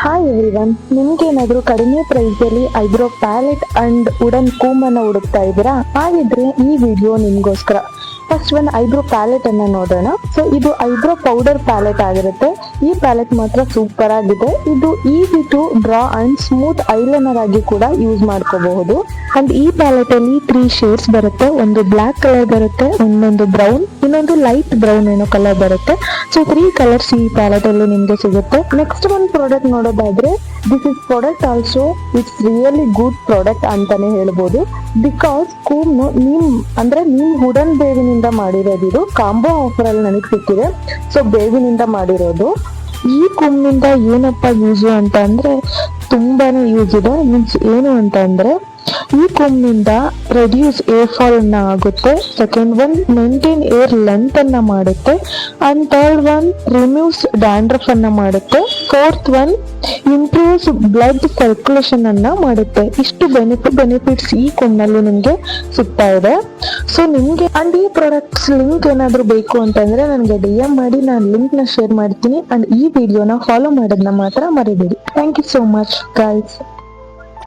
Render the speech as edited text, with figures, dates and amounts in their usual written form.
Hi everyone, ನಿಮ್ಗೇನಾದ್ರೂ ಕಡಿಮೆ price ಅಲ್ಲಿ eyebrow palette and wooden ಕೂಮ್ ಅನ್ನ ಹುಡುಕ್ತಾ ಇದ್ದೀರಾ? ಹಾಗಿದ್ರೆ ಈ ವಿಡಿಯೋ ನಿಮ್ಗೋಸ್ಕರ. ಫಸ್ಟ್ ಒಂದು ಐಬ್ರೋ ಪ್ಯಾಲೆಟ್ ಅನ್ನ ನೋಡೋಣ. ಸೊ ಇದು ಐಬ್ರೋ ಪೌಡರ್ ಪ್ಯಾಲೆಟ್ ಆಗಿರುತ್ತೆ. ಈ ಪ್ಯಾಲೆಟ್ ಮಾತ್ರ ಸೂಪರ್ ಆಗಿದೆ. ಇದು easy to draw and smooth eyeliner ಆಗಿ ಕೂಡ ಯೂಸ್ ಮಾಡ್ಕೋಬಹುದು. ಅಂಡ್ ಈ ಪ್ಯಾಲೆಟ್ ಅಲ್ಲಿ 3 ಶೇಡ್ಸ್ ಬರುತ್ತೆ. ಒಂದು ಬ್ಲಾಕ್ ಕಲರ್ ಬರುತ್ತೆ, ಇನ್ನೊಂದು ಬ್ರೌನ್, ಇನ್ನೊಂದು ಲೈಟ್ ಬ್ರೌನ್ ಏನೋ ಕಲರ್ ಬರುತ್ತೆ. ಸೊ 3 ಕಲರ್ಸ್ ಈ ಪ್ಯಾಲೆಟ್ ಅಲ್ಲಿ ನಿಮ್ಗೆ ಸಿಗುತ್ತೆ. ನೆಕ್ಸ್ಟ್ ಒಂದು ಪ್ರಾಡಕ್ಟ್ ನೋಡೋದಾದ್ರೆ, this is product also it's really good product ಅಂತಾನೆ ಹೇಳ್ಬೋದು. ಬಿಕಾಸ್ ಕೂಮ್ ನಿಮ್ ವುಡನ್ ಬೇವಿನಿಂದ ಮಾಡಿರೋದು. ಇದು ಕಾಂಬೋ ಆಫರ್ ಅಲ್ಲಿ ನನಗೆ ಸಿಕ್ಕಿದೆ. ಸೊ ಬೇವಿನಿಂದ ಮಾಡಿರೋದು. ಈ ಕೂಮ್ನಿಂದ ಏನಪ್ಪ ಯೂಸ್ ಅಂತ ಅಂದ್ರೆ ತುಂಬಾನೇ ಯೂಸ್ ಇದೆ. ಮೀನ್ಸ್ ಏನು ಅಂತ ಅಂದ್ರೆ, ಈ ಕೂಮ್ನಿಂದ ರೆಡ್ಯೂಸ್ ಏರ್ ಫಾಲ್ ಅನ್ನ ಆಗುತ್ತೆ. Second one, maintain air length ಅನ್ನ ಮಾಡುತ್ತೆ. And third one, removes dandruff ಅನ್ನ ಮಾಡುತ್ತೆ. Fourth one, improves blood circulation ಅನ್ನ ಮಾಡುತ್ತೆ. ಇಷ್ಟು ಬೆನಿಫಿಟ್ಸ್ ಈ ಕೂಮ್ನಲ್ಲಿ ನಿಮ್ಗೆ ಸಿಗ್ತಾ ಇದೆ. ಸೊ ನಿಮ್ಗೆ ಅಂಡ್ ಈ ಪ್ರಾಡಕ್ಟ್ಸ್ ಲಿಂಕ್ ಏನಾದ್ರು ಬೇಕು ಅಂತಂದ್ರೆ ನನಗೆ DM ಮಾಡಿ, ನಾನು ಲಿಂಕ್ ನ ಶೇರ್ ಮಾಡ್ತೀನಿ. ಅಂಡ್ ಈ ವಿಡಿಯೋನ ಫಾಲೋ ಮಾಡೋದನ್ನ ಮಾತ್ರ ಮರಿಬೇಡಿ. Thank you so much guys.